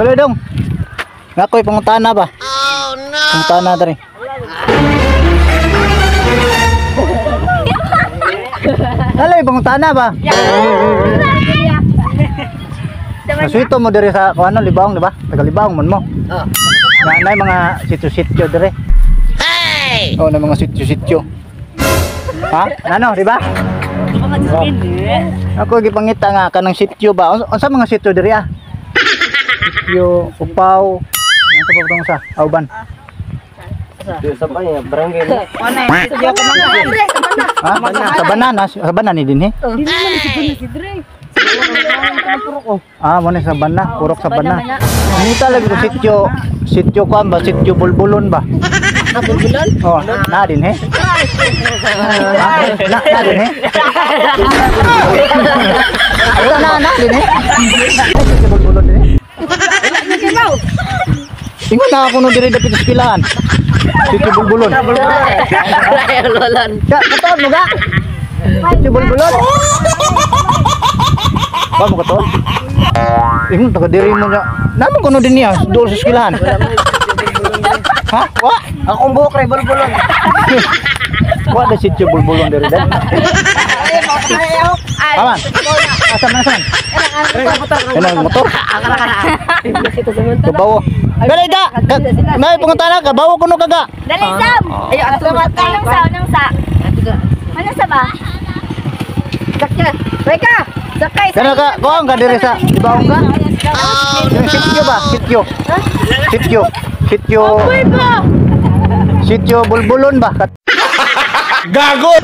Tuloy dong. Ngakoy pangutana ba? Oh no. Pangutana diri. Alay pangutana ba? Nasuito mo diri sa kuano Libawong, di ba? Taga Libawong man mo. Oo. Nay mga sityo-sityo diri. Hey! Oh, na mga sityo-sityo. Ha? Ano, di ba? Ako gipangita nga kanang sityo ba? Unsa mga sityo diri ah? Sityo Upaw. Ano pa bang sa Auban? Sa ba ya barangay na? Sityo Kamangan. Ha? Sa banana ni dinhi. Dili man si Dre. Ah, mo sa bana, purok sa bana. Ni talaga sityo ko ba, sityo bulbulon ba? Bulbulon? Oh, na din he. Na din he. Ayun na din he. Sityo bulbulon din he. Ingon na ako no diri dapit eskwelahan. Sityo bulbulon. Bulbulon. Ya, katod mo ga. Sityo bulbulon. Ba mo katod? Ingon taga diri mo nga. Namo kuno din niya dool sa eskwelahan. Ha? Wa? Akong buhok ray bulbulon. Wa da sityo bulbulon diri dai. Aman. Asan? Ano motor? Kabawo. Dali da. Nay pangutana ka bawo kuno kaga. Dali Sam. Ayo ato kanang sa. Ano sa ba? Sakya. Beka. Sakay. Kana ka kuan ka diri sa Libawong ka? Yung sityo ba? Sityo. Sityo bulbulon ba? Gago.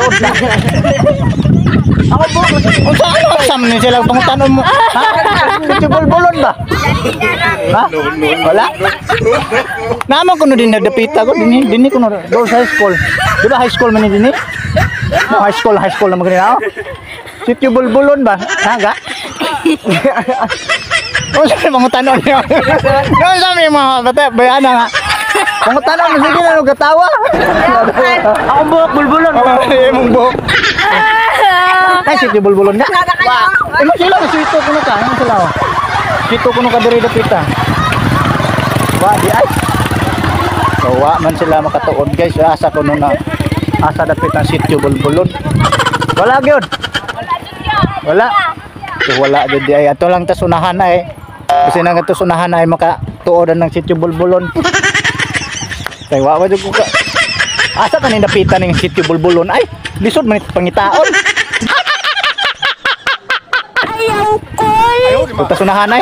Ako po. Unsa ano sam ni sila pangutanon mo? Ha? Sityo bulbulon ba? Ha? Wala. Naman kuno din nagdapita ko dinhi kuno do sa high school. Di ba high school man dinhi? No, high school na magina. Sityo bulbulon ba? Naga? Unsa ni pangutanon niyo? Unsa ni mga bata bayana nga? Pangutanon mo sige na gatawa. Ako buhok bulbulon. Imong buhok. Ay, sityo bulbulon na. Ano sila? Sito kuno ka. Ano sila? Sito kuno ka diri dapita. Wa di ay. Wa man sila makatuod guys. Asa kuno na. Asa dapit ang sityo bulbulon. Wala gyud. Wala. So, wala gyud di ay ato lang ta sunahan ay. Kasi nang ato sunahan ay makatuodan ng sityo bulbulon. Kay wa jud ko ka. Asa kanin dapitan ning sityo bulbulon ay lisod man pangitaon. Ayaw ko. Ayaw, sunahan ay.